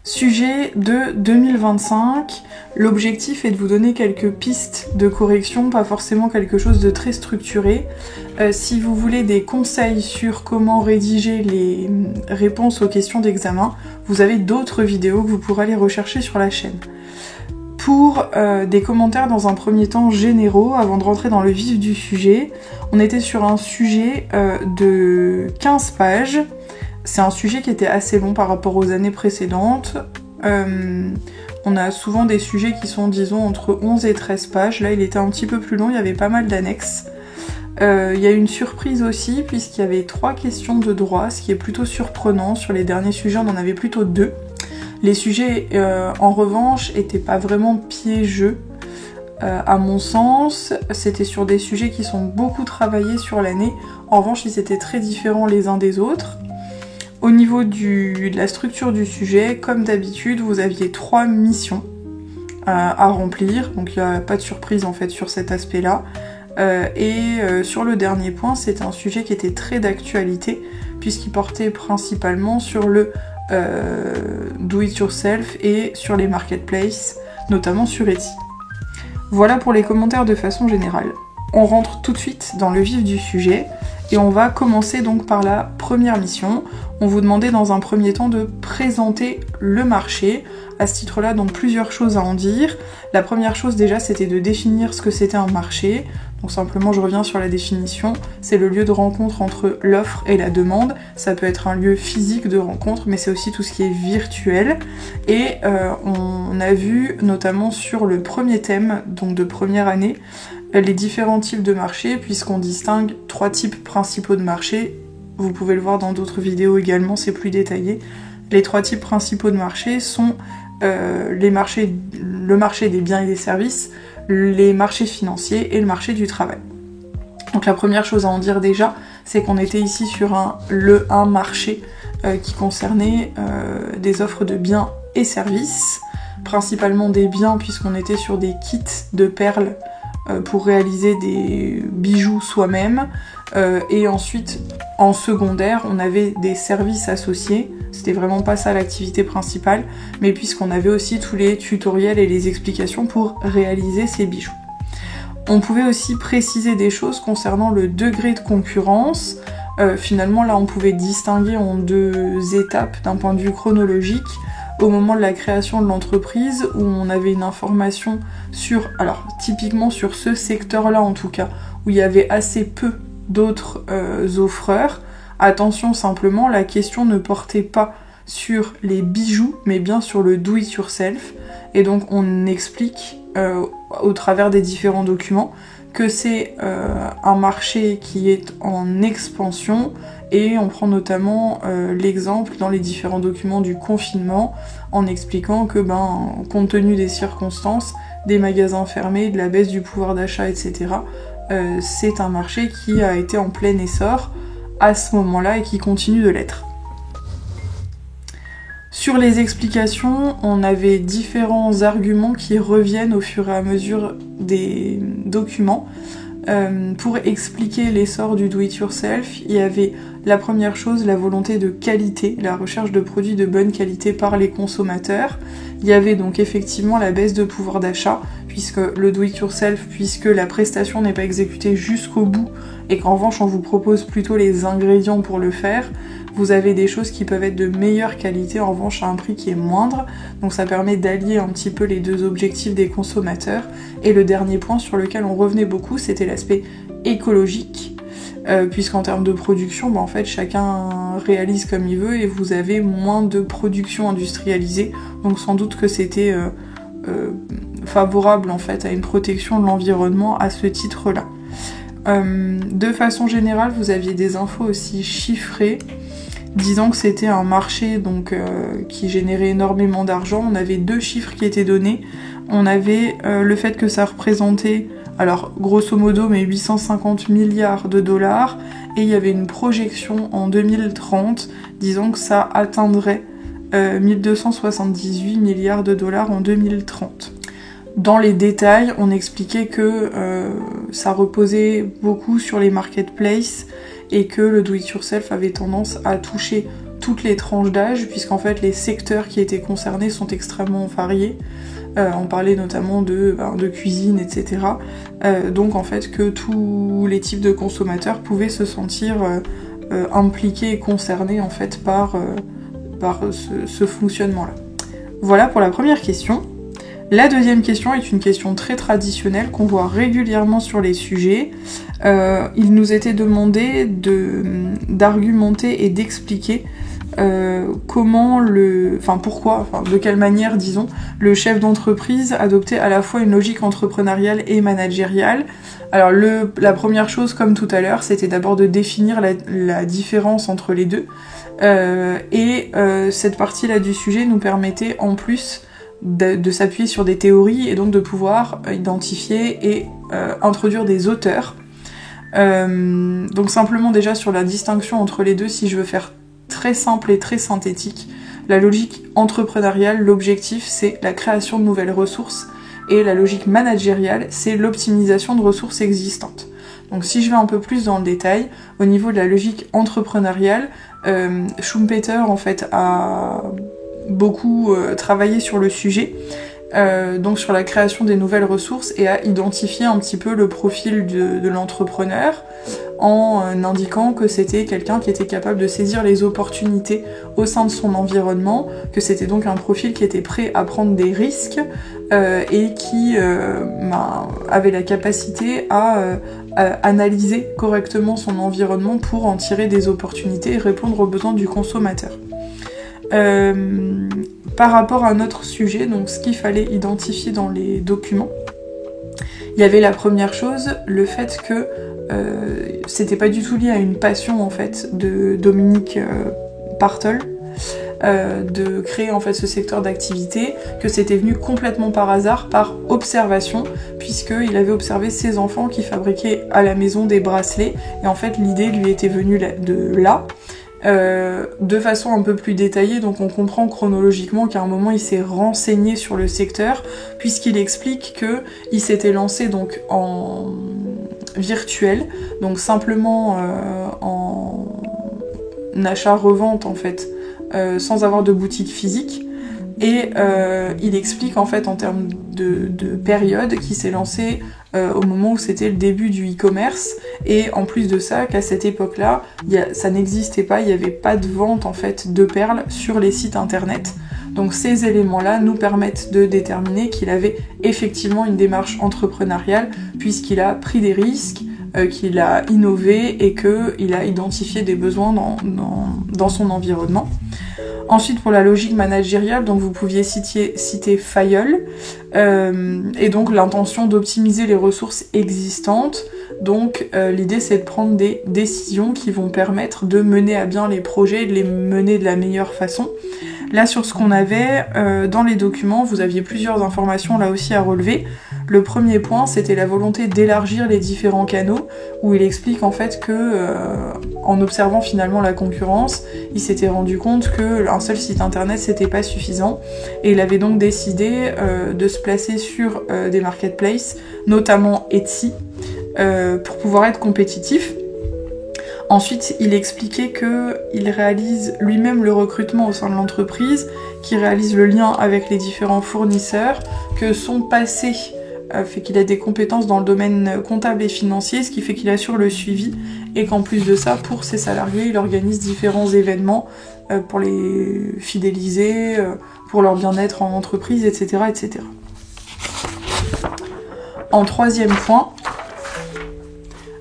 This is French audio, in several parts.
Sujet de 2025, l'objectif est de vous donner quelques pistes de correction, pas forcément quelque chose de très structuré. Si vous voulez des conseils sur comment rédiger les réponses aux questions d'examen, vous avez d'autres vidéos que vous pourrez aller rechercher sur la chaîne. Pour des commentaires dans un premier temps généraux, avant de rentrer dans le vif du sujet, on était sur un sujet de 15 pages. C'est un sujet qui était assez long par rapport aux années précédentes. On a souvent des sujets qui sont, disons, entre 11 et 13 pages. Là, il était un petit peu plus long, il y avait pas mal d'annexes. Il y a une surprise aussi, puisqu'il y avait 3 questions de droit, ce qui est plutôt surprenant. Sur les derniers sujets, on en avait plutôt 2. Les sujets, en revanche, étaient pas vraiment piégeux. À mon sens, c'était sur des sujets qui sont beaucoup travaillés sur l'année. En revanche, ils étaient très différents les uns des autres. Au niveau de la structure du sujet, comme d'habitude, vous aviez 3 missions à remplir, donc il n'y a pas de surprise en fait sur cet aspect-là. Sur le dernier point, c'est un sujet qui était très d'actualité, puisqu'il portait principalement sur le do-it-yourself et sur les marketplaces, notamment sur Etsy. Voilà pour les commentaires de façon générale. On rentre tout de suite dans le vif du sujet. Et on va commencer donc par la première mission. On vous demandait dans un premier temps de présenter le marché. À ce titre-là, donc plusieurs choses à en dire. La première chose déjà, c'était de définir ce que c'était un marché. Donc simplement, je reviens sur la définition. C'est le lieu de rencontre entre l'offre et la demande. Ça peut être un lieu physique de rencontre, mais c'est aussi tout ce qui est virtuel. Et on a vu, notamment sur le premier thème, donc de première année, les différents types de marchés, puisqu'on distingue 3 types principaux de marchés. Vous pouvez le voir dans d'autres vidéos également, c'est plus détaillé. Les 3 types principaux de marchés sont le marché des biens et des services, les marchés financiers et le marché du travail. Donc la première chose à en dire déjà, c'est qu'on était ici sur un marché qui concernait des offres de biens et services, principalement des biens puisqu'on était sur des kits de perles pour réaliser des bijoux soi-même, et ensuite en secondaire on avait des services associés. C'était vraiment pas ça l'activité principale, mais puisqu'on avait aussi tous les tutoriels et les explications pour réaliser ces bijoux. On pouvait aussi préciser des choses concernant le degré de concurrence. Finalement là on pouvait distinguer en 2 étapes d'un point de vue chronologique. Au moment de la création de l'entreprise, où on avait une information sur, alors typiquement sur ce secteur-là en tout cas, où il y avait assez peu d'autres offreurs. Attention simplement, la question ne portait pas sur les bijoux, mais bien sur le do-it-yourself. Et donc on explique au travers des différents documents que c'est un marché qui est en expansion, et on prend notamment l'exemple dans les différents documents du confinement en expliquant que compte tenu des circonstances, des magasins fermés, de la baisse du pouvoir d'achat, etc., c'est un marché qui a été en plein essor à ce moment-là et qui continue de l'être. Sur les explications, on avait différents arguments qui reviennent au fur et à mesure des documents. Pour expliquer l'essor du do-it-yourself, il y avait la première chose, la volonté de qualité, la recherche de produits de bonne qualité par les consommateurs. Il y avait donc effectivement la baisse de pouvoir d'achat, puisque le do-it-yourself, puisque la prestation n'est pas exécutée jusqu'au bout, et qu'en revanche on vous propose plutôt les ingrédients pour le faire, vous avez des choses qui peuvent être de meilleure qualité, en revanche à un prix qui est moindre, donc ça permet d'allier un petit peu les 2 objectifs des consommateurs. Et le dernier point sur lequel on revenait beaucoup, c'était l'aspect écologique, puisqu'en termes de production, en fait chacun réalise comme il veut et vous avez moins de production industrialisée, donc sans doute que c'était favorable en fait à une protection de l'environnement à ce titre-là. De façon générale, vous aviez des infos aussi chiffrées, disant que c'était un marché donc qui générait énormément d'argent. On avait 2 chiffres qui étaient donnés. On avait le fait que ça représentait, alors grosso modo, mais 850 milliards de dollars, et il y avait une projection en 2030 disant que ça atteindrait 1278 milliards de dollars en 2030. Dans les détails, on expliquait que ça reposait beaucoup sur les marketplaces et que le do-it-yourself avait tendance à toucher toutes les tranches d'âge, puisqu'en fait les secteurs qui étaient concernés sont extrêmement variés. On parlait notamment de cuisine, etc. Donc en fait que tous les types de consommateurs pouvaient se sentir impliqués et concernés en fait par ce fonctionnement-là. Voilà pour la première question. La deuxième question est une question très traditionnelle qu'on voit régulièrement sur les sujets. Il nous était demandé d'argumenter et d'expliquer pourquoi, de quelle manière, disons, le chef d'entreprise adoptait à la fois une logique entrepreneuriale et managériale. Alors la première chose, comme tout à l'heure, c'était d'abord de définir la différence entre les deux. Cette partie-là du sujet nous permettait en plus de s'appuyer sur des théories et donc de pouvoir identifier et introduire des auteurs. Donc simplement déjà sur la distinction entre les deux, si je veux faire très simple et très synthétique, la logique entrepreneuriale, l'objectif c'est la création de nouvelles ressources, et la logique managériale c'est l'optimisation de ressources existantes. Donc si je vais un peu plus dans le détail, au niveau de la logique entrepreneuriale, Schumpeter en fait a beaucoup travaillé sur le sujet, donc sur la création des nouvelles ressources, et a identifié un petit peu le profil de l'entrepreneur en indiquant que c'était quelqu'un qui était capable de saisir les opportunités au sein de son environnement, que c'était donc un profil qui était prêt à prendre des risques et qui avait la capacité à analyser correctement son environnement pour en tirer des opportunités et répondre aux besoins du consommateur. Par rapport à notre sujet, donc ce qu'il fallait identifier dans les documents, il y avait la première chose, le fait que c'était pas du tout lié à une passion en fait de Dominique Bartol, de créer en fait ce secteur d'activité, que c'était venu complètement par hasard, par observation, puisqu'il avait observé ses enfants qui fabriquaient à la maison des bracelets, et en fait l'idée lui était venue de là. De façon un peu plus détaillée, donc on comprend chronologiquement qu'à un moment il s'est renseigné sur le secteur, puisqu'il explique que il s'était lancé donc en virtuel, donc simplement en achat-revente en fait, sans avoir de boutique physique. Et il explique en fait en termes de période qu'il s'est lancé au moment où c'était le début du e-commerce, et en plus de ça qu'à cette époque-là ça n'existait pas, il n'y avait pas de vente en fait de perles sur les sites internet. Donc ces éléments-là nous permettent de déterminer qu'il avait effectivement une démarche entrepreneuriale, puisqu'il a pris des risques, qu'il a innové et qu'il a identifié des besoins dans son environnement. Ensuite, pour la logique managériale, donc vous pouviez citer Fayol, et donc l'intention d'optimiser les ressources existantes. Donc l'idée c'est de prendre des décisions qui vont permettre de mener à bien les projets et de les mener de la meilleure façon. Là, sur ce qu'on avait dans les documents, vous aviez plusieurs informations là aussi à relever. Le premier point, c'était la volonté d'élargir les différents canaux, où il explique en fait que, en observant finalement la concurrence, il s'était rendu compte que un seul site internet c'était pas suffisant, et il avait donc décidé de se placer sur des marketplaces, notamment Etsy, pour pouvoir être compétitif. Ensuite, il expliquait qu'il réalise lui-même le recrutement au sein de l'entreprise, qu'il réalise le lien avec les différents fournisseurs, que son passé fait qu'il a des compétences dans le domaine comptable et financier, ce qui fait qu'il assure le suivi, et qu'en plus de ça, pour ses salariés, il organise différents événements pour les fidéliser, pour leur bien-être en entreprise, etc., etc. En troisième point,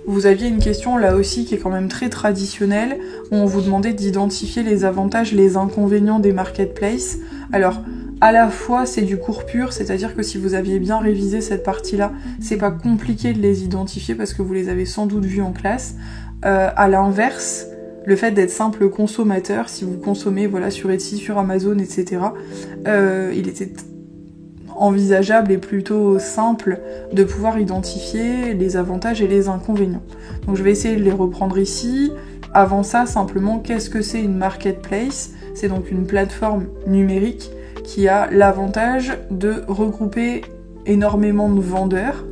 vous aviez une question là aussi qui est quand même très traditionnelle, où on vous demandait d'identifier les avantages, les inconvénients des marketplaces. Alors, à la fois c'est du cours pur, c'est-à-dire que si vous aviez bien révisé cette partie-là, c'est pas compliqué de les identifier parce que vous les avez sans doute vus en classe. À l'inverse, le fait d'être simple consommateur, si vous consommez sur Etsy, sur Amazon, etc., il était envisageable et plutôt simple de pouvoir identifier les avantages et les inconvénients. Donc je vais essayer de les reprendre ici. Avant ça, simplement, qu'est-ce que c'est une marketplace ? C'est donc une plateforme numérique qui a l'avantage de regrouper énormément de vendeurs.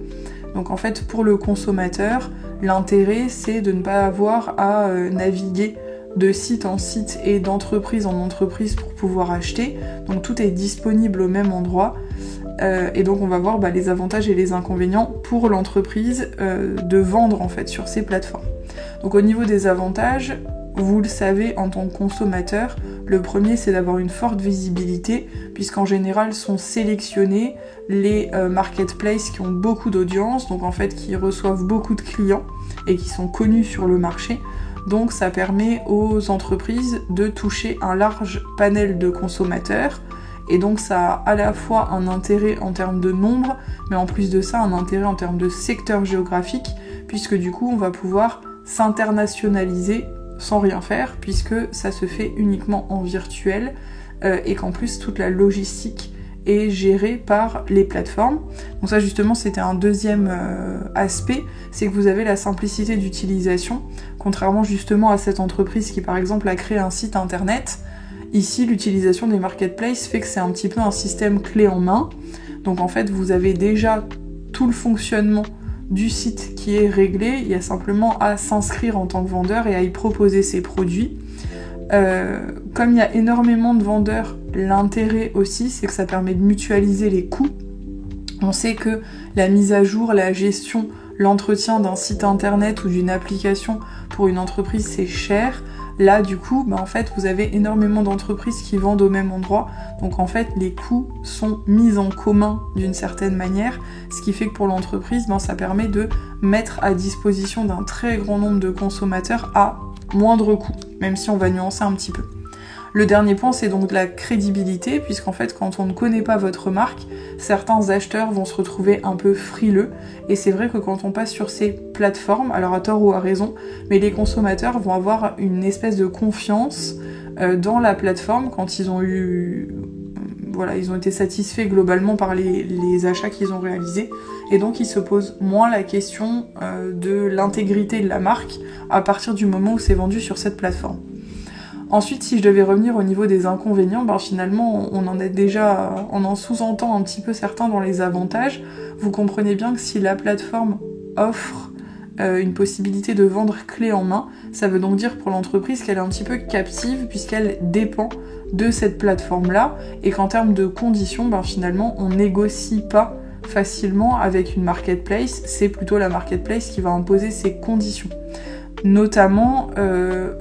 Donc en fait, pour le consommateur, l'intérêt c'est de ne pas avoir à naviguer de site en site et d'entreprise en entreprise pour pouvoir acheter. Donc tout est disponible au même endroit. Et donc on va voir les avantages et les inconvénients pour l'entreprise de vendre en fait sur ces plateformes. Donc au niveau des avantages, vous le savez en tant que consommateur, le premier c'est d'avoir une forte visibilité puisqu'en général sont sélectionnés les marketplaces qui ont beaucoup d'audience, donc en fait qui reçoivent beaucoup de clients et qui sont connus sur le marché. Donc ça permet aux entreprises de toucher un large panel de consommateurs. Et donc ça a à la fois un intérêt en termes de nombre, mais en plus de ça un intérêt en termes de secteur géographique, puisque du coup on va pouvoir s'internationaliser sans rien faire, puisque ça se fait uniquement en virtuel, et qu'en plus toute la logistique est gérée par les plateformes. Donc ça justement c'était un deuxième aspect, c'est que vous avez la simplicité d'utilisation, contrairement justement à cette entreprise qui par exemple a créé un site internet. Ici, l'utilisation des marketplaces fait que c'est un petit peu un système clé en main. Donc en fait, vous avez déjà tout le fonctionnement du site qui est réglé. Il y a simplement à s'inscrire en tant que vendeur et à y proposer ses produits. Comme il y a énormément de vendeurs, l'intérêt aussi, c'est que ça permet de mutualiser les coûts. On sait que la mise à jour, la gestion, l'entretien d'un site internet ou d'une application pour une entreprise, c'est cher. Là, du coup, en fait, vous avez énormément d'entreprises qui vendent au même endroit. Donc, en fait, les coûts sont mis en commun d'une certaine manière. Ce qui fait que pour l'entreprise, ça permet de mettre à disposition d'un très grand nombre de consommateurs à moindre coût, même si on va nuancer un petit peu. Le dernier point, c'est donc de la crédibilité, puisqu'en fait, quand on ne connaît pas votre marque, certains acheteurs vont se retrouver un peu frileux. Et c'est vrai que quand on passe sur ces plateformes, alors à tort ou à raison, mais les consommateurs vont avoir une espèce de confiance dans la plateforme quand ils ont ils ont été satisfaits globalement par les achats qu'ils ont réalisés. Et donc, ils se posent moins la question de l'intégrité de la marque à partir du moment où c'est vendu sur cette plateforme. Ensuite, si je devais revenir au niveau des inconvénients, finalement, on en sous-entend un petit peu certains dans les avantages. Vous comprenez bien que si la plateforme offre une possibilité de vendre clé en main, ça veut donc dire pour l'entreprise qu'elle est un petit peu captive puisqu'elle dépend de cette plateforme-là et qu'en termes de conditions, finalement, on négocie pas facilement avec une marketplace, c'est plutôt la marketplace qui va imposer ses conditions. Notamment,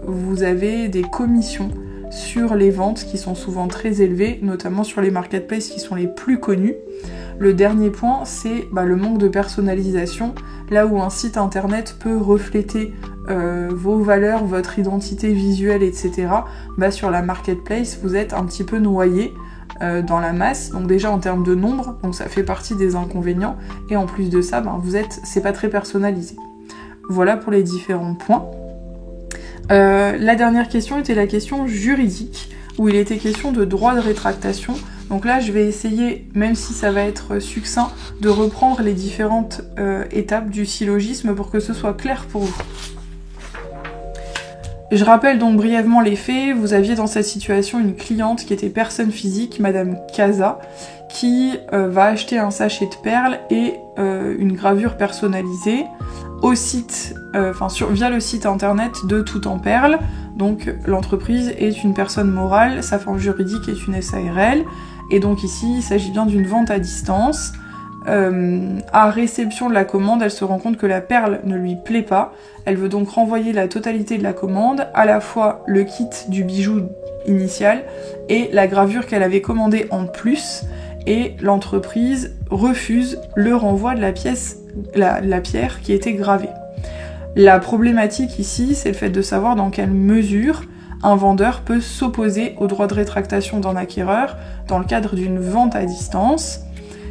vous avez des commissions sur les ventes qui sont souvent très élevées, notamment sur les marketplaces qui sont les plus connus. Le dernier point, c'est le manque de personnalisation, là où un site internet peut refléter vos valeurs, votre identité visuelle, etc. Sur la marketplace, vous êtes un petit peu noyé dans la masse, donc déjà en termes de nombre, donc ça fait partie des inconvénients, et en plus de ça, c'est pas très personnalisé. Voilà pour les différents points. La dernière question était la question juridique, où il était question de droit de rétractation. Donc là, je vais essayer, même si ça va être succinct, de reprendre les différentes étapes du syllogisme pour que ce soit clair pour vous. Je rappelle donc brièvement les faits. Vous aviez dans cette situation une cliente qui était personne physique, Madame Casa, qui va acheter un sachet de perles et une gravure personnalisée au site, via le site internet de Tout en Perles. Donc l'entreprise est une personne morale, sa forme juridique est une SARL, et donc ici il s'agit bien d'une vente à distance. À réception de la commande, elle se rend compte que la perle ne lui plaît pas. Elle veut donc renvoyer la totalité de la commande, à la fois le kit du bijou initial et la gravure qu'elle avait commandée en plus, et l'entreprise refuse le renvoi de la pierre qui était gravée. La problématique ici, c'est le fait de savoir dans quelle mesure un vendeur peut s'opposer au droit de rétractation d'un acquéreur dans le cadre d'une vente à distance.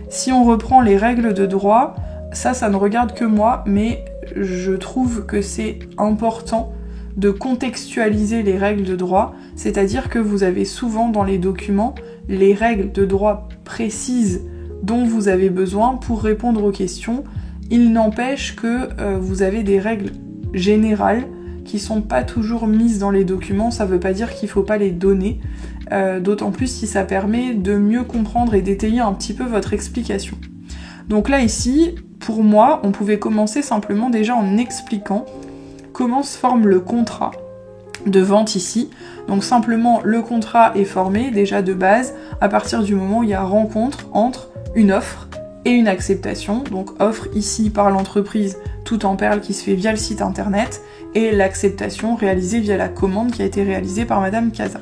Si on reprend les règles de droit, ça ne regarde que moi, mais je trouve que c'est important de contextualiser les règles de droit, c'est-à-dire que vous avez souvent dans les documents les règles de droit précises dont vous avez besoin pour répondre aux questions. Il n'empêche que vous avez des règles générales qui sont pas toujours mises dans les documents, ça veut pas dire qu'il faut pas les donner, d'autant plus si ça permet de mieux comprendre et d'étayer un petit peu votre explication. Donc là ici, pour moi, on pouvait commencer simplement déjà en expliquant comment se forme le contrat de vente ici. Donc simplement le contrat est formé déjà de base à partir du moment où il y a rencontre entre une offre et une acceptation. Donc offre ici par l'entreprise Tout en Perles qui se fait via le site internet et l'acceptation réalisée via la commande qui a été réalisée par Madame Casa.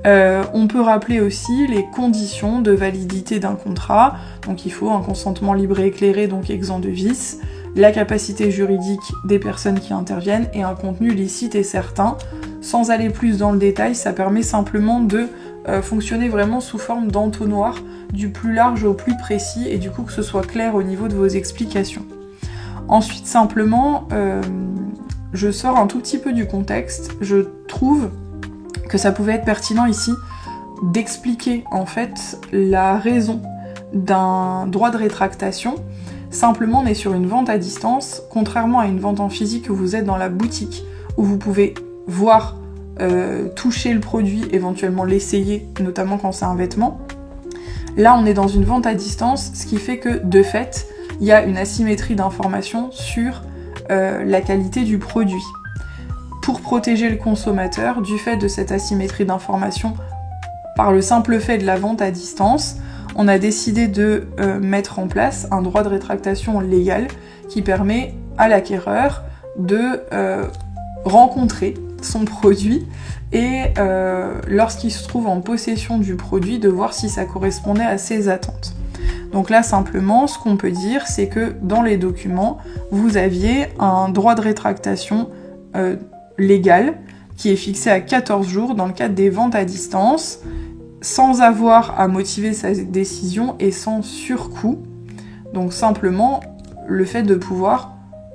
On peut rappeler aussi les conditions de validité d'un contrat. Donc il faut un consentement libre et éclairé, donc exempt de vices, la capacité juridique des personnes qui interviennent et un contenu licite et certain. Sans aller plus dans le détail, ça permet simplement de fonctionner vraiment sous forme d'entonnoir, du plus large au plus précis, et du coup que ce soit clair au niveau de vos explications. Ensuite, simplement, je sors un tout petit peu du contexte. Je trouve que ça pouvait être pertinent ici d'expliquer en fait la raison d'un droit de rétractation. Simplement, on est sur une vente à distance, contrairement à une vente en physique où vous êtes dans la boutique, où vous pouvez voir, toucher le produit, éventuellement l'essayer, notamment quand c'est un vêtement. Là, on est dans une vente à distance, ce qui fait que, de fait, il y a une asymétrie d'information sur la qualité du produit. Pour protéger le consommateur du fait de cette asymétrie d'information, par le simple fait de la vente à distance, on a décidé de mettre en place un droit de rétractation légal qui permet à l'acquéreur de rencontrer son produit et lorsqu'il se trouve en possession du produit, de voir si ça correspondait à ses attentes. Donc là, simplement, ce qu'on peut dire, c'est que dans les documents, vous aviez un droit de rétractation légal qui est fixé à 14 jours dans le cadre des ventes à distance, sans avoir à motiver sa décision et sans surcoût. Donc simplement, le fait de pouvoir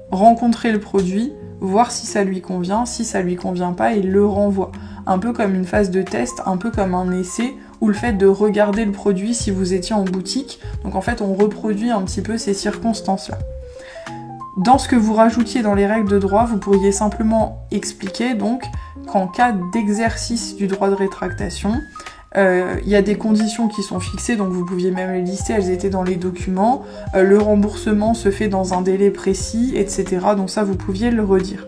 rencontrer le produit, voir si ça lui convient, si ça lui convient pas, il le renvoie. Un peu comme une phase de test, un peu comme un essai, ou le fait de regarder le produit si vous étiez en boutique. Donc en fait, on reproduit un petit peu ces circonstances-là. Dans ce que vous rajoutiez dans les règles de droit, vous pourriez simplement expliquer donc qu'en cas d'exercice du droit de rétractation, il y a des conditions qui sont fixées, donc vous pouviez même les lister, elles étaient dans les documents, le remboursement se fait dans un délai précis, etc. Donc ça, vous pouviez le redire.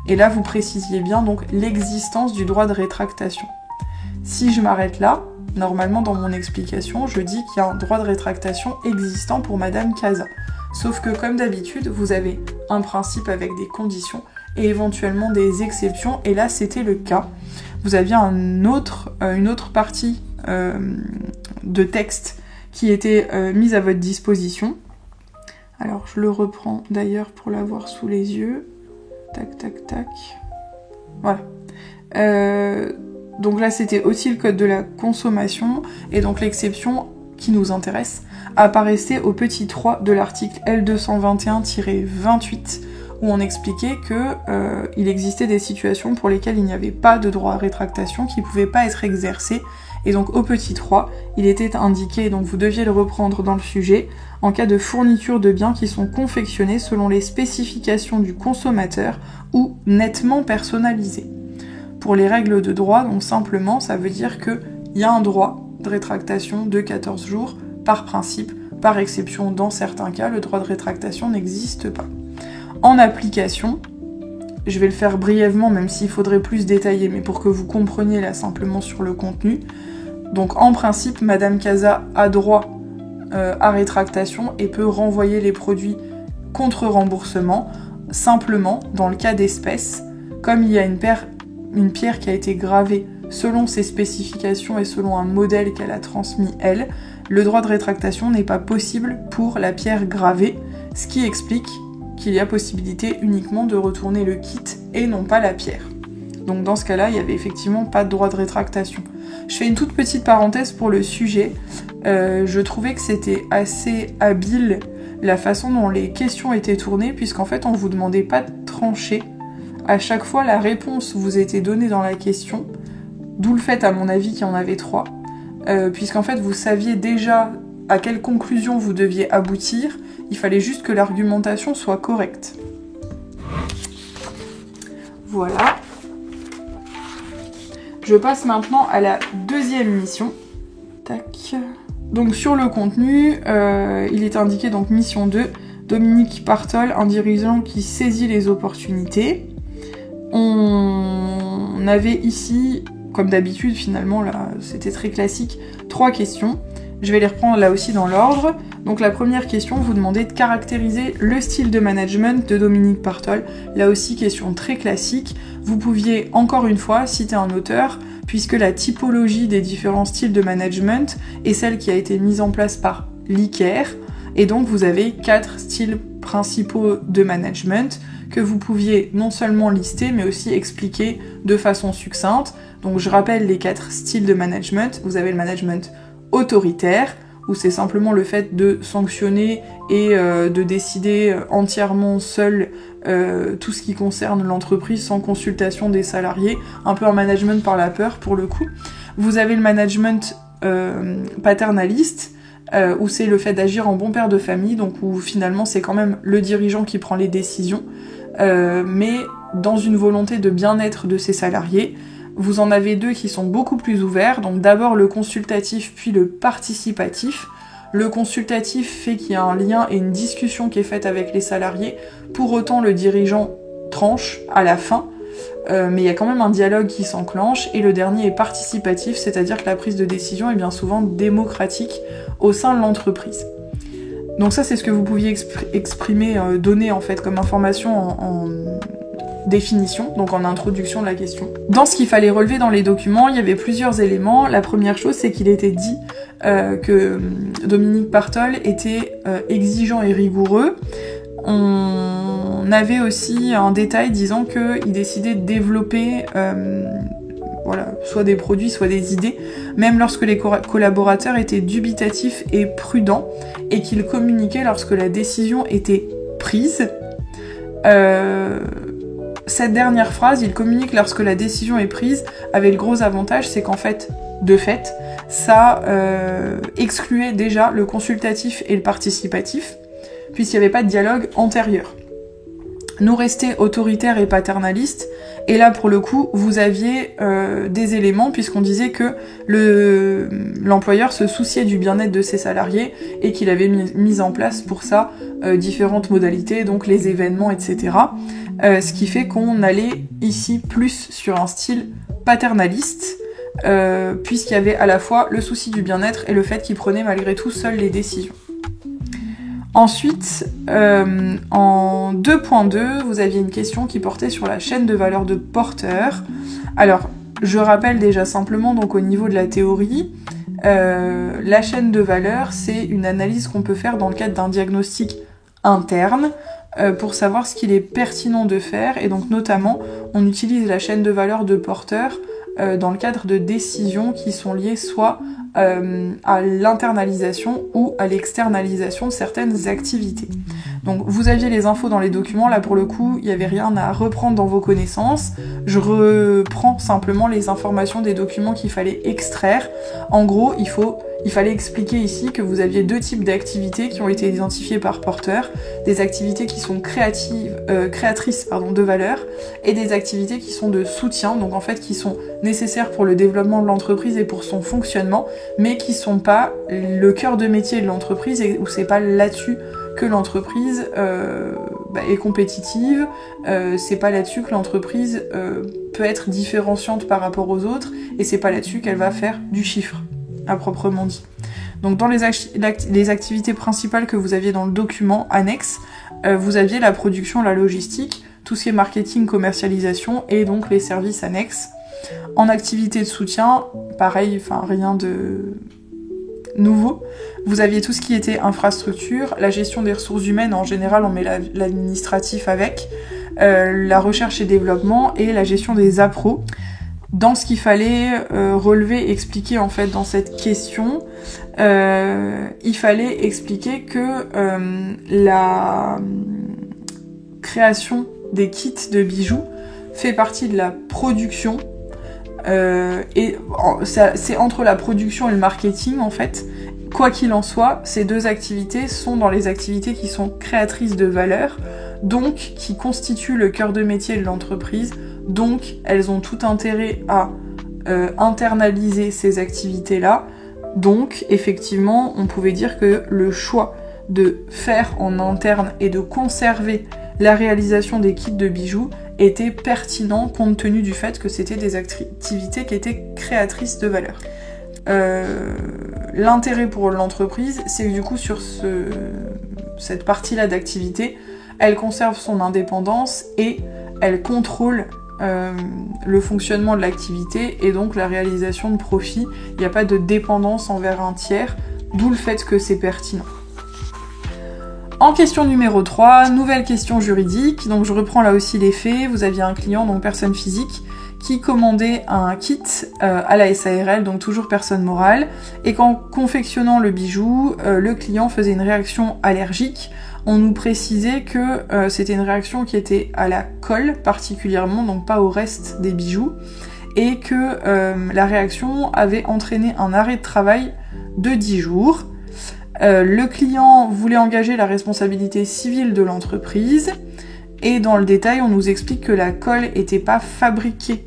Et là, vous précisiez bien donc l'existence du droit de rétractation. Si je m'arrête là, normalement dans mon explication, je dis qu'il y a un droit de rétractation existant pour Madame Casa. Sauf que comme d'habitude, vous avez un principe avec des conditions et éventuellement des exceptions, et là c'était le cas. Vous aviez une autre partie de texte qui était mise à votre disposition. Alors je le reprends d'ailleurs pour l'avoir sous les yeux. Tac, tac, tac. Voilà. Donc là c'était aussi le code de la consommation, et donc l'exception qui nous intéresse apparaissait au petit 3 de l'article L221-28, où on expliquait que il existait des situations pour lesquelles il n'y avait pas de droit à rétractation, qui ne pouvaient pas être exercées, et donc au petit 3, il était indiqué, donc vous deviez le reprendre dans le sujet, en cas de fourniture de biens qui sont confectionnés selon les spécifications du consommateur ou nettement personnalisés. Pour les règles de droit, donc simplement, ça veut dire qu'il y a un droit de rétractation de 14 jours par principe. Par exception, dans certains cas, le droit de rétractation n'existe pas. En application, je vais le faire brièvement, même s'il faudrait plus détailler, mais pour que vous compreniez là simplement sur le contenu. Donc en principe, Madame Casa a droit à rétractation et peut renvoyer les produits contre remboursement. Simplement, dans le cas d'espèces, comme il y a une pierre qui a été gravée selon ses spécifications et selon un modèle qu'elle a transmis elle, le droit de rétractation n'est pas possible pour la pierre gravée, ce qui explique qu'il y a possibilité uniquement de retourner le kit et non pas la pierre. Donc dans ce cas-là, il n'y avait effectivement pas de droit de rétractation. Je fais une toute petite parenthèse pour le sujet. Je trouvais que c'était assez habile la façon dont les questions étaient tournées, puisqu'en fait on vous demandait pas de trancher. À chaque fois, la réponse vous était donnée dans la question, d'où le fait, à mon avis, qu'il y en avait 3, puisqu'en fait, vous saviez déjà à quelle conclusion vous deviez aboutir, il fallait juste que l'argumentation soit correcte. Voilà. Je passe maintenant à la deuxième mission. Tac. Donc sur le contenu, il est indiqué donc mission 2, Dominique Partol, un dirigeant qui saisit les opportunités. On avait ici, comme d'habitude finalement, là c'était très classique, 3 questions. Je vais les reprendre là aussi dans l'ordre. Donc la première question, vous demandez de caractériser le style de management de Dominique Partol. Là aussi, question très classique. Vous pouviez encore une fois citer un auteur, puisque la typologie des différents styles de management est celle qui a été mise en place par Likert. Et donc vous avez 4 styles principaux de management que vous pouviez non seulement lister, mais aussi expliquer de façon succincte. Donc je rappelle les 4 styles de management. Vous avez le management autoritaire, où c'est simplement le fait de sanctionner et de décider entièrement seul tout ce qui concerne l'entreprise sans consultation des salariés, un peu un management par la peur pour le coup. Vous avez le management paternaliste, où c'est le fait d'agir en bon père de famille, donc où finalement c'est quand même le dirigeant qui prend les décisions, mais dans une volonté de bien-être de ses salariés. Vous en avez 2 qui sont beaucoup plus ouverts, donc d'abord le consultatif puis le participatif. Le consultatif fait qu'il y a un lien et une discussion qui est faite avec les salariés, pour autant le dirigeant tranche à la fin, mais il y a quand même un dialogue qui s'enclenche. Et le dernier est participatif, c'est-à-dire que la prise de décision est bien souvent démocratique au sein de l'entreprise. Donc ça c'est ce que vous pouviez exprimer, donner en fait comme information en définition, donc en introduction de la question. Dans ce qu'il fallait relever dans les documents, il y avait plusieurs éléments. La première chose, c'est qu'il était dit que Dominique Partol était exigeant et rigoureux. On avait aussi un détail disant qu'il décidait de développer soit des produits, soit des idées, même lorsque les collaborateurs étaient dubitatifs et prudents, et qu'il communiquait lorsque la décision était prise. Cette dernière phrase, il communique lorsque la décision est prise, avait le gros avantage, c'est qu'en fait, de fait, ça excluait déjà le consultatif et le participatif, puisqu'il n'y avait pas de dialogue antérieur. Nous restait autoritaire et paternaliste, et là pour le coup, vous aviez des éléments, puisqu'on disait que l'employeur se souciait du bien-être de ses salariés, et qu'il avait mis en place pour ça différentes modalités, donc les événements, etc. Ce qui fait qu'on allait ici plus sur un style paternaliste, puisqu'il y avait à la fois le souci du bien-être et le fait qu'il prenait malgré tout seul les décisions. Ensuite, en 2.2, vous aviez une question qui portait sur la chaîne de valeur de porteur. Alors, je rappelle déjà simplement, donc au niveau de la théorie, la chaîne de valeur, c'est une analyse qu'on peut faire dans le cadre d'un diagnostic interne, pour savoir ce qu'il est pertinent de faire, et donc notamment on utilise la chaîne de valeur de porteur dans le cadre de décisions qui sont liées soit à l'internalisation ou à l'externalisation de certaines activités. Donc vous aviez les infos dans les documents, là pour le coup il n'y avait rien à reprendre dans vos connaissances, je reprends simplement les informations des documents qu'il fallait extraire. En gros il fallait expliquer ici que vous aviez 2 types d'activités qui ont été identifiées par porteur, des activités qui sont créatrices de valeur, et des activités qui sont de soutien, donc en fait qui sont nécessaires pour le développement de l'entreprise et pour son fonctionnement, mais qui sont pas le cœur de métier de l'entreprise, et où c'est pas là-dessus que l'entreprise est compétitive, c'est pas là-dessus que l'entreprise peut être différenciante par rapport aux autres, et c'est pas là-dessus qu'elle va faire du chiffre, à proprement dit. Donc dans les activités principales que vous aviez dans le document annexe, vous aviez la production, la logistique, tout ce qui est marketing, commercialisation, et donc les services annexes. En activité de soutien, pareil, rien de nouveau. Vous aviez tout ce qui était infrastructure, la gestion des ressources humaines, en général on met l'administratif avec, la recherche et développement, et la gestion des appros. Dans ce qu'il fallait relever, expliquer en fait dans cette question, il fallait expliquer que la création des kits de bijoux fait partie de la production, et c'est entre la production et le marketing en fait. Quoi qu'il en soit, ces 2 activités sont dans les activités qui sont créatrices de valeur, donc qui constituent le cœur de métier de l'entreprise, donc elles ont tout intérêt à internaliser ces activités-là. Donc effectivement, on pouvait dire que le choix de faire en interne et de conserver la réalisation des kits de bijoux était pertinent compte tenu du fait que c'était des activités qui étaient créatrices de valeur. L'intérêt pour l'entreprise, c'est que du coup sur cette partie-là d'activité, elle conserve son indépendance et elle contrôle le fonctionnement de l'activité et donc la réalisation de profit. Il n'y a pas de dépendance envers un tiers, d'où le fait que c'est pertinent. En question numéro 3, nouvelle question juridique. Donc je reprends là aussi les faits. Vous aviez un client, donc personne physique, qui commandait un kit à la SARL, donc toujours personne morale, et qu'en confectionnant le bijou, le client faisait une réaction allergique. On nous précisait que c'était une réaction qui était à la colle particulièrement, donc pas au reste des bijoux, et que la réaction avait entraîné un arrêt de travail de 10 jours. Le client voulait engager la responsabilité civile de l'entreprise, et dans le détail, on nous explique que la colle n'était pas fabriquée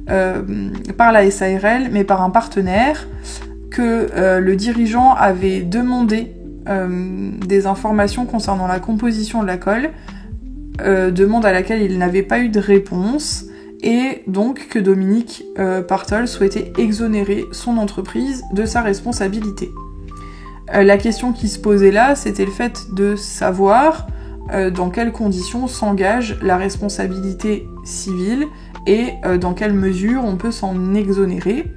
par la SARL, mais par un partenaire, que le dirigeant avait demandé des informations concernant la composition de la colle, demande à laquelle il n'avait pas eu de réponse, et donc que Dominique Partol souhaitait exonérer son entreprise de sa responsabilité. La question qui se posait là, c'était le fait de savoir dans quelles conditions s'engage la responsabilité civile et dans quelle mesure on peut s'en exonérer.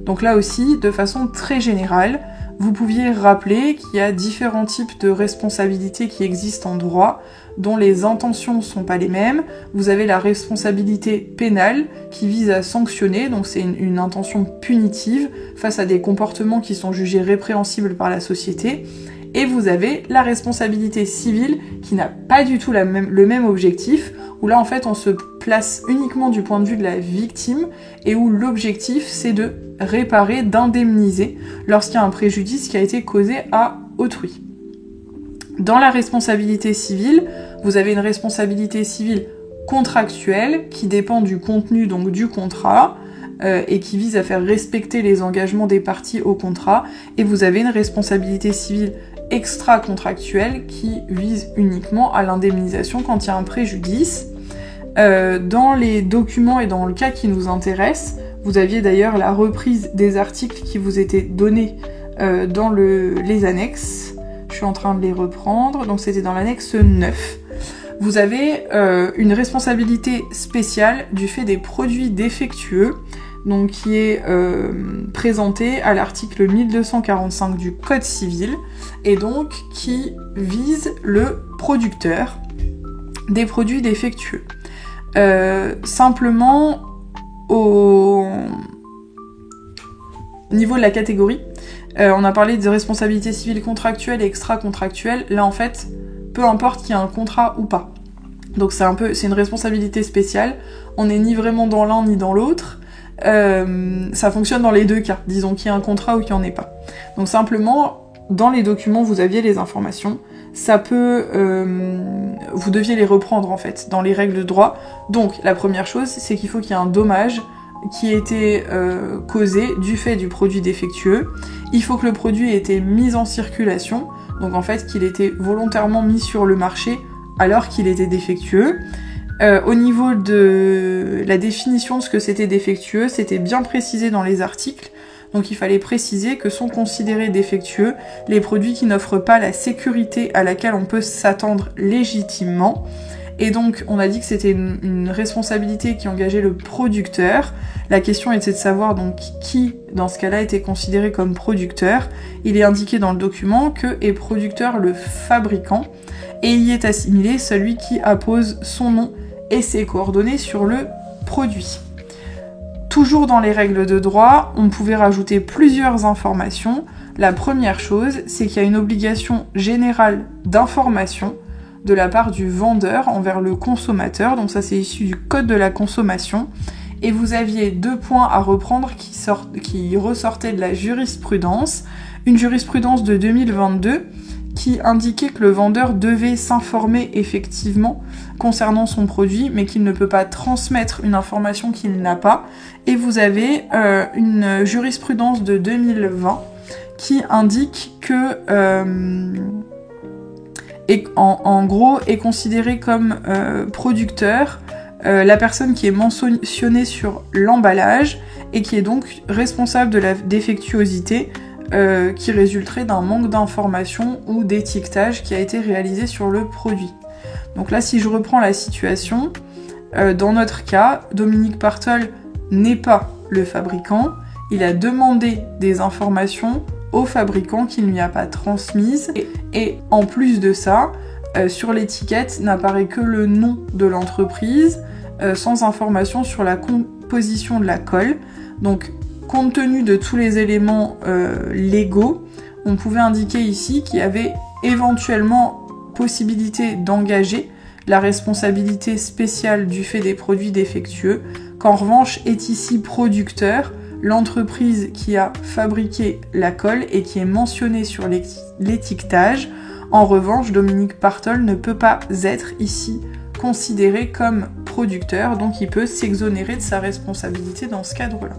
Donc là aussi, de façon très générale, vous pouviez rappeler qu'il y a différents types de responsabilités qui existent en droit, dont les intentions ne sont pas les mêmes. Vous avez la responsabilité pénale qui vise à sanctionner, donc c'est une intention punitive face à des comportements qui sont jugés répréhensibles par la société. Et vous avez la responsabilité civile qui n'a pas du tout le même objectif, où là en fait on se place uniquement du point de vue de la victime et où l'objectif c'est de réparer, d'indemniser lorsqu'il y a un préjudice qui a été causé à autrui. Dans la responsabilité civile, vous avez une responsabilité civile contractuelle qui dépend du contenu donc du contrat et qui vise à faire respecter les engagements des parties au contrat, et vous avez une responsabilité civile extra-contractuelle qui vise uniquement à l'indemnisation quand il y a un préjudice. Dans les documents et dans le cas qui nous intéresse, vous aviez d'ailleurs la reprise des articles qui vous étaient donnés dans les annexes. Je suis en train de les reprendre, donc c'était dans l'annexe 9. Vous avez une responsabilité spéciale du fait des produits défectueux, donc qui est présentée à l'article 1245 du Code civil, et donc qui vise le producteur des produits défectueux. Simplement, au niveau de la catégorie, on a parlé de responsabilité civile contractuelle et extra-contractuelle. Là, en fait, peu importe qu'il y ait un contrat ou pas. Donc c'est une responsabilité spéciale. On n'est ni vraiment dans l'un ni dans l'autre. Ça fonctionne dans les deux cas, disons qu'il y ait un contrat ou qu'il n'y en ait pas. Donc simplement, dans les documents, vous aviez les informations. Ça peut... vous deviez les reprendre, en fait, dans les règles de droit. Donc, la première chose, c'est qu'il faut qu'il y ait un dommage qui ait été causé du fait du produit défectueux. Il faut que le produit ait été mis en circulation, donc en fait qu'il ait été volontairement mis sur le marché alors qu'il était défectueux. Au niveau de la définition de ce que c'était défectueux, c'était bien précisé dans les articles, donc il fallait préciser que sont considérés défectueux les produits qui n'offrent pas la sécurité à laquelle on peut s'attendre légitimement. Et donc, on a dit que c'était une responsabilité qui engageait le producteur. La question était de savoir donc qui, dans ce cas-là, était considéré comme producteur. Il est indiqué dans le document que est producteur le fabricant, et y est assimilé celui qui appose son nom et ses coordonnées sur le produit. Toujours dans les règles de droit, on pouvait rajouter plusieurs informations. La première chose, c'est qu'il y a une obligation générale d'information de la part du vendeur envers le consommateur, donc ça c'est issu du code de la consommation, et vous aviez 2 points à reprendre qui ressortaient de la jurisprudence, une jurisprudence de 2022 qui indiquait que le vendeur devait s'informer effectivement concernant son produit, mais qu'il ne peut pas transmettre une information qu'il n'a pas, et vous avez une jurisprudence de 2020 qui indique que et en gros est considéré comme producteur la personne qui est mentionnée sur l'emballage et qui est donc responsable de la défectuosité qui résulterait d'un manque d'information ou d'étiquetage qui a été réalisé sur le produit. Donc là, si je reprends la situation, dans notre cas, Dominique Partol n'est pas le fabricant, il a demandé des informations au fabricant qu'il ne lui a pas transmises, et en plus de ça, sur l'étiquette n'apparaît que le nom de l'entreprise, sans information sur la composition de la colle. Donc, compte tenu de tous les éléments légaux, on pouvait indiquer ici qu'il y avait éventuellement possibilité d'engager la responsabilité spéciale du fait des produits défectueux, qu'en revanche est ici producteur l'entreprise qui a fabriqué la colle et qui est mentionnée sur l'étiquetage. En revanche, Dominique Partol ne peut pas être ici considéré comme producteur, donc il peut s'exonérer de sa responsabilité dans ce cadre-là.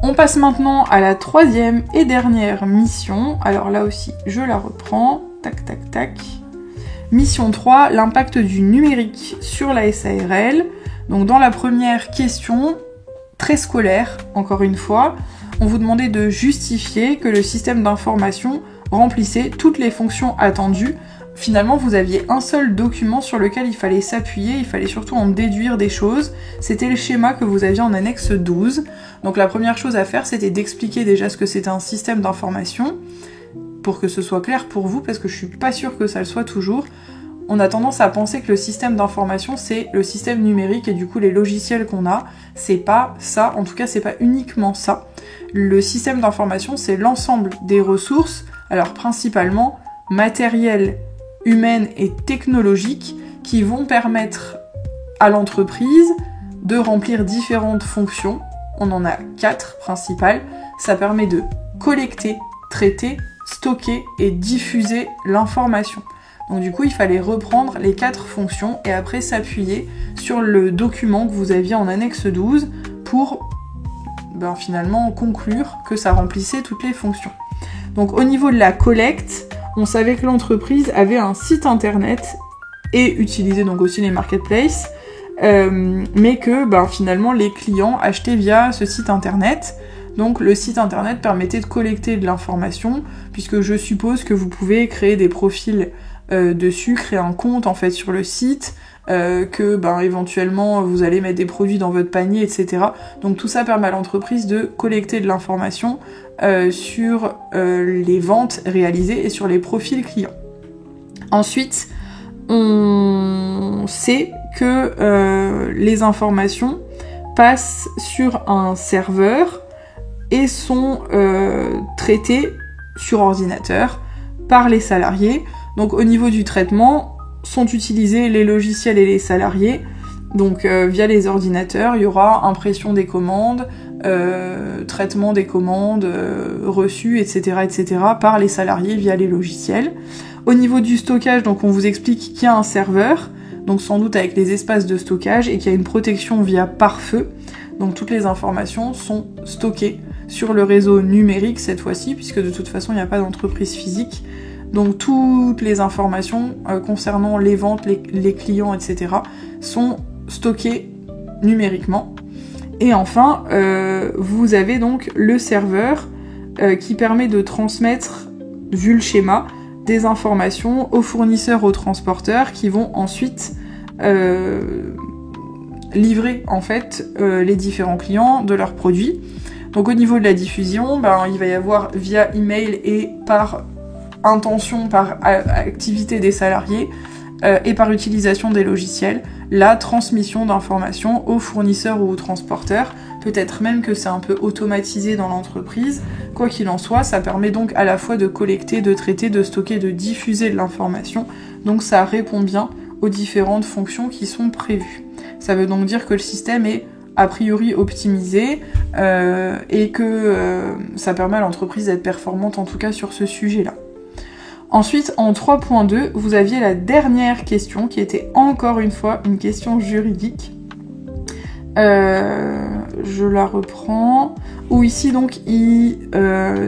On passe maintenant à la troisième et dernière mission. Alors là aussi, je la reprends. Tac, tac, tac. Mission 3, l'impact du numérique sur la SARL. Donc dans la première question, très scolaire, encore une fois, on vous demandait de justifier que le système d'information remplissait toutes les fonctions attendues. Finalement, vous aviez un seul document sur lequel il fallait s'appuyer, il fallait surtout en déduire des choses. C'était le schéma que vous aviez en annexe 12. Donc la première chose à faire, c'était d'expliquer déjà ce que c'était un système d'information, pour que ce soit clair pour vous, parce que je suis pas sûre que ça le soit toujours. On a tendance à penser que le système d'information, c'est le système numérique, et du coup les logiciels qu'on a, c'est pas ça, en tout cas c'est pas uniquement ça. Le système d'information, c'est l'ensemble des ressources, alors principalement matérielles, humaines et technologiques, qui vont permettre à l'entreprise de remplir différentes fonctions. On en a 4 principales. Ça permet de collecter, traiter, stocker et diffuser l'information. Donc du coup, il fallait reprendre les 4 fonctions et après s'appuyer sur le document que vous aviez en annexe 12 pour finalement conclure que ça remplissait toutes les fonctions. Donc au niveau de la collecte, on savait que l'entreprise avait un site internet et utilisait donc aussi les marketplaces, mais que finalement les clients achetaient via ce site internet. Donc le site internet permettait de collecter de l'information, puisque je suppose que vous pouvez créer des profils dessus, créer un compte en fait sur le site, que éventuellement vous allez mettre des produits dans votre panier, etc. Donc tout ça permet à l'entreprise de collecter de l'information sur les ventes réalisées et sur les profils clients. Ensuite, on sait que les informations passent sur un serveur et sont traitées sur ordinateur par les salariés. Donc au niveau du traitement, sont utilisés les logiciels et les salariés. Donc via les ordinateurs, il y aura impression des commandes, traitement des commandes reçues, etc., etc. par les salariés via les logiciels. Au niveau du stockage, donc on vous explique qu'il y a un serveur, donc sans doute avec les espaces de stockage, et qu'il y a une protection via pare-feu. Donc toutes les informations sont stockées sur le réseau numérique cette fois-ci, puisque de toute façon il n'y a pas d'entreprise physique. Donc toutes les informations concernant les ventes, les clients, etc. sont stockées numériquement. Et enfin, vous avez donc le serveur qui permet de transmettre, vu le schéma, des informations aux fournisseurs, aux transporteurs, qui vont ensuite livrer en fait les différents clients de leurs produits. Donc au niveau de la diffusion, il va y avoir via email et par intention, par activité des salariés et par utilisation des logiciels, la transmission d'informations aux fournisseurs ou aux transporteurs. Peut-être même que c'est un peu automatisé dans l'entreprise. Quoi qu'il en soit, ça permet donc à la fois de collecter, de traiter, de stocker, de diffuser de l'information. Donc ça répond bien aux différentes fonctions qui sont prévues. Ça veut donc dire que le système est a priori optimisé et que ça permet à l'entreprise d'être performante en tout cas sur ce sujet-là. Ensuite, en 3.2, vous aviez la dernière question qui était encore une fois une question juridique. je la reprends. Où ici donc il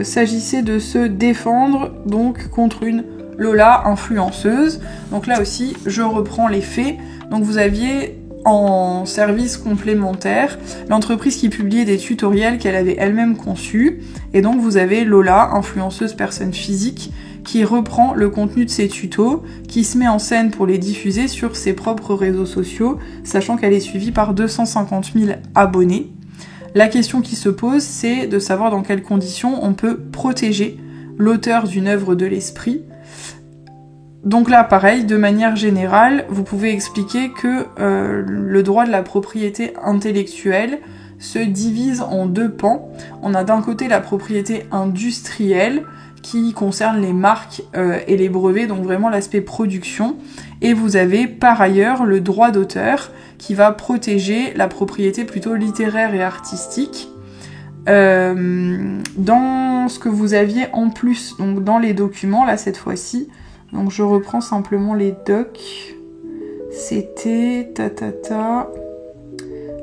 s'agissait de se défendre donc contre une Lola influenceuse. Donc là aussi je reprends les faits. Donc vous aviez en service complémentaire l'entreprise qui publiait des tutoriels qu'elle avait elle-même conçus. Et donc vous avez Lola, influenceuse personne physique, qui reprend le contenu de ses tutos, qui se met en scène pour les diffuser sur ses propres réseaux sociaux, sachant qu'elle est suivie par 250 000 abonnés. La question qui se pose, c'est de savoir dans quelles conditions on peut protéger l'auteur d'une œuvre de l'esprit. Donc là, pareil, de manière générale, vous pouvez expliquer que le droit de la propriété intellectuelle se divise en deux pans. On a d'un côté la propriété industrielle, qui concerne les marques et les brevets, donc vraiment l'aspect production. Et vous avez par ailleurs le droit d'auteur, qui va protéger la propriété plutôt littéraire et artistique. Dans ce que vous aviez en plus, donc dans les documents, là cette fois-ci, donc je reprends simplement les docs, c'était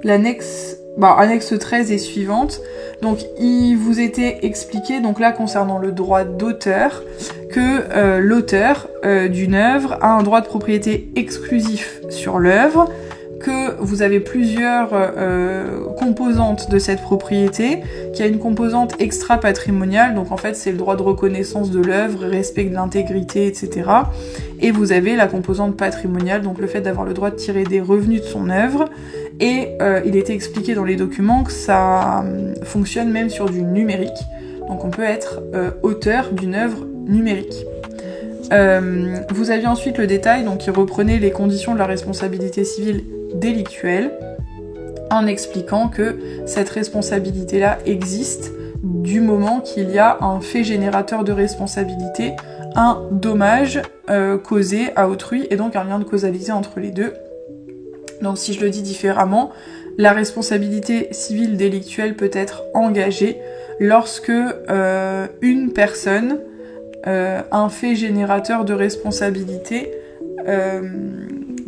l'annexe, annexe 13 et suivante. Donc il vous était expliqué, donc là concernant le droit d'auteur, que l'auteur d'une œuvre a un droit de propriété exclusif sur l'œuvre, que vous avez plusieurs composantes de cette propriété, qu'il y a une composante extra-patrimoniale, donc en fait c'est le droit de reconnaissance de l'œuvre, respect de l'intégrité, etc. Et vous avez la composante patrimoniale, donc le fait d'avoir le droit de tirer des revenus de son œuvre. Et il était expliqué dans les documents que ça fonctionne même sur du numérique, donc on peut être auteur d'une œuvre numérique. Vous aviez ensuite le détail, donc qui reprenait les conditions de la responsabilité civile délictuelle, en expliquant que cette responsabilité-là existe du moment qu'il y a un fait générateur de responsabilité, un dommage causé à autrui, et donc un lien de causalité entre les deux. Donc si je le dis différemment, la responsabilité civile délictuelle peut être engagée lorsque une personne, un fait générateur de responsabilité,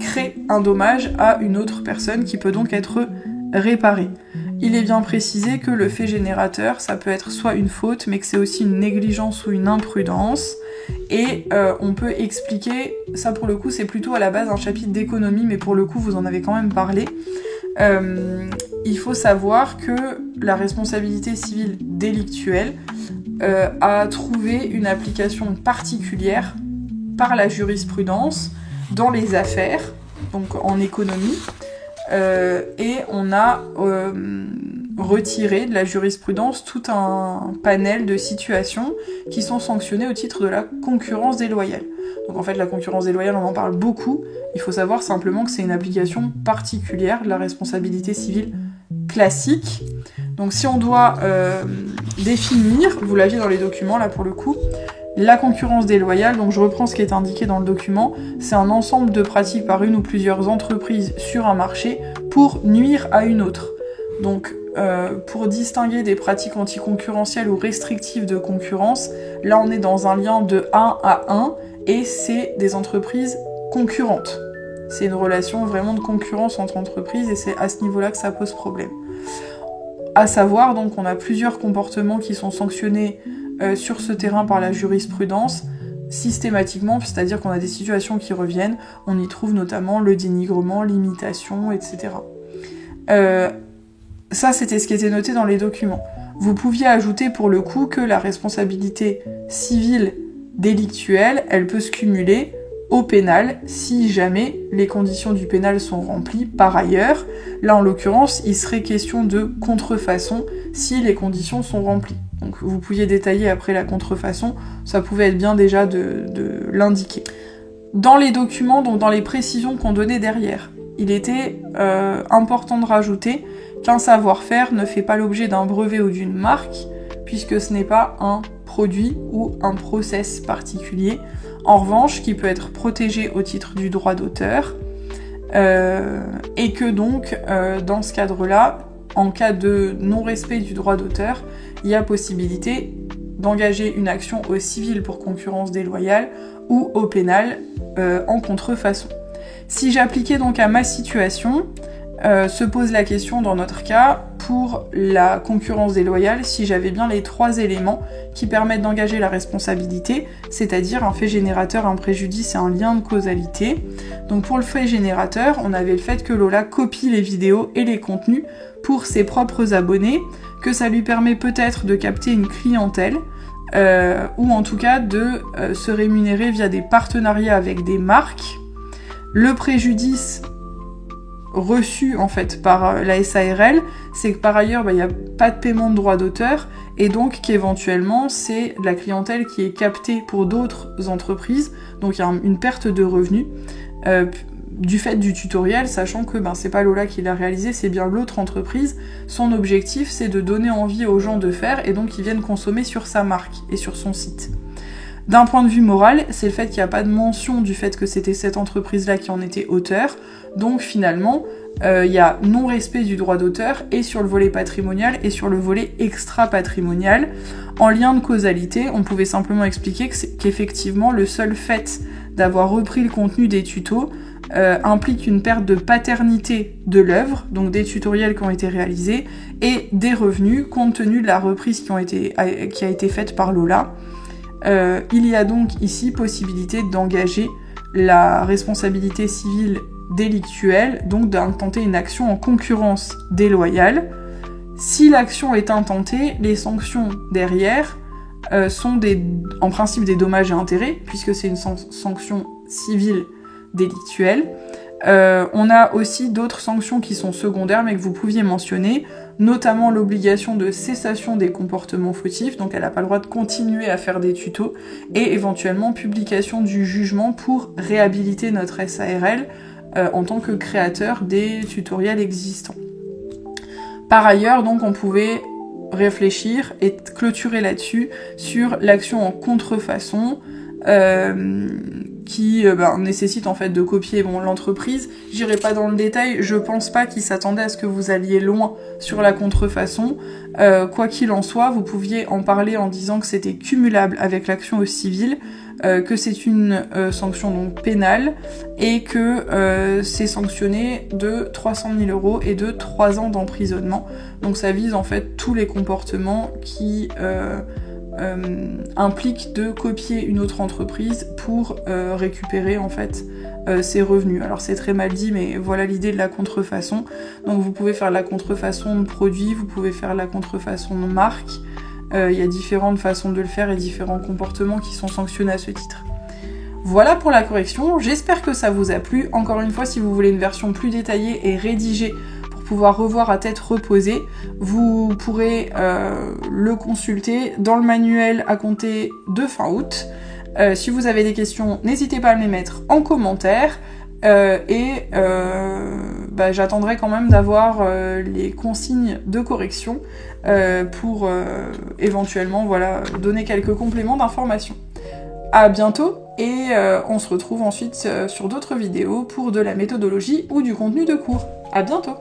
crée un dommage à une autre personne qui peut donc être réparé. Il est bien précisé que le fait générateur, ça peut être soit une faute, mais que c'est aussi une négligence ou une imprudence. Et on peut expliquer, ça pour le coup c'est plutôt à la base un chapitre d'économie, mais pour le coup vous en avez quand même parlé. Il faut savoir que la responsabilité civile délictuelle a trouvé une application particulière par la jurisprudence dans les affaires, donc en économie, et on a retiré de la jurisprudence tout un panel de situations qui sont sanctionnées au titre de la concurrence déloyale. Donc en fait la concurrence déloyale on en parle beaucoup, il faut savoir simplement que c'est une application particulière de la responsabilité civile classique. Donc si on doit définir, vous l'aviez dans les documents là pour le coup, la concurrence déloyale, donc je reprends ce qui est indiqué dans le document, c'est un ensemble de pratiques par une ou plusieurs entreprises sur un marché pour nuire à une autre. Donc pour distinguer des pratiques anticoncurrentielles ou restrictives de concurrence, là on est dans un lien de 1 à 1 et c'est des entreprises concurrentes. C'est une relation vraiment de concurrence entre entreprises et c'est à ce niveau-là que ça pose problème. À savoir, donc, on a plusieurs comportements qui sont sanctionnés sur ce terrain par la jurisprudence systématiquement, c'est-à-dire qu'on a des situations qui reviennent, on y trouve notamment le dénigrement, l'imitation, etc. Ça, c'était ce qui était noté dans les documents. Vous pouviez ajouter pour le coup que la responsabilité civile délictuelle, elle peut se cumuler au pénal si jamais les conditions du pénal sont remplies par ailleurs. Là, en l'occurrence, il serait question de contrefaçon si les conditions sont remplies. Donc vous pouviez détailler après la contrefaçon, ça pouvait être bien déjà de l'indiquer. Dans les documents, donc dans les précisions qu'on donnait derrière, il était important de rajouter qu'un savoir-faire ne fait pas l'objet d'un brevet ou d'une marque, puisque ce n'est pas un produit ou un process particulier, en revanche qui peut être protégé au titre du droit d'auteur, et que donc dans ce cadre-là, en cas de non-respect du droit d'auteur, il y a possibilité d'engager une action au civil pour concurrence déloyale ou au pénal en contrefaçon. Si j'appliquais donc à ma situation, se pose la question dans notre cas, pour la concurrence déloyale si j'avais bien les 3 éléments qui permettent d'engager la responsabilité, c'est-à-dire un fait générateur, un préjudice et un lien de causalité. Donc pour le fait générateur, on avait le fait que Lola copie les vidéos et les contenus pour ses propres abonnés, que ça lui permet peut-être de capter une clientèle, ou en tout cas de se rémunérer via des partenariats avec des marques. Le préjudice reçu en fait par la SARL, c'est que par ailleurs il n'y a pas de paiement de droits d'auteur et donc qu'éventuellement c'est de la clientèle qui est captée pour d'autres entreprises, donc il y a une perte de revenus du fait du tutoriel, sachant que c'est pas Lola qui l'a réalisé, c'est bien l'autre entreprise. Son objectif c'est de donner envie aux gens de faire et donc ils viennent consommer sur sa marque et sur son site. D'un point de vue moral, c'est le fait qu'il n'y a pas de mention du fait que c'était cette entreprise-là qui en était auteur, donc finalement, il y a non-respect du droit d'auteur et sur le volet patrimonial et sur le volet extra-patrimonial. En lien de causalité, on pouvait simplement expliquer qu'effectivement, le seul fait d'avoir repris le contenu des tutos implique une perte de paternité de l'œuvre, donc des tutoriels qui ont été réalisés, et des revenus compte tenu de la reprise qui a été faite par Lola. Il y a donc ici possibilité d'engager la responsabilité civile délictuelle, donc d'intenter une action en concurrence déloyale. Si l'action est intentée, les sanctions derrière sont en principe des dommages et intérêts, puisque c'est une sanction civile délictuelle. On a aussi d'autres sanctions qui sont secondaires, mais que vous pouviez mentionner, notamment l'obligation de cessation des comportements fautifs, donc elle n'a pas le droit de continuer à faire des tutos, et éventuellement publication du jugement pour réhabiliter notre SARL en tant que créateur des tutoriels existants. Par ailleurs, donc, on pouvait réfléchir et clôturer là-dessus sur l'action en contrefaçon, qui nécessite en fait de copier l'entreprise. J'irai pas dans le détail, je pense pas qu'ils s'attendaient à ce que vous alliez loin sur la contrefaçon. Quoi qu'il en soit, vous pouviez en parler en disant que c'était cumulable avec l'action au civil, que c'est une sanction donc pénale et que c'est sanctionné de 300 000 € et de 3 ans d'emprisonnement. Donc ça vise en fait tous les comportements qui implique de copier une autre entreprise pour récupérer en fait ses revenus. Alors c'est très mal dit, mais voilà l'idée de la contrefaçon. Donc vous pouvez faire la contrefaçon de produits, vous pouvez faire la contrefaçon de marque. Il y a différentes façons de le faire et différents comportements qui sont sanctionnés à ce titre. Voilà pour la correction, j'espère que ça vous a plu. Encore une fois, si vous voulez une version plus détaillée et rédigée pour pouvoir revoir à tête reposée, vous pourrez le consulter dans le manuel à compter de fin août. Si vous avez des questions, n'hésitez pas à me les mettre en commentaire. J'attendrai quand même d'avoir les consignes de correction pour éventuellement donner quelques compléments d'information. À bientôt et on se retrouve ensuite sur d'autres vidéos pour de la méthodologie ou du contenu de cours. À bientôt!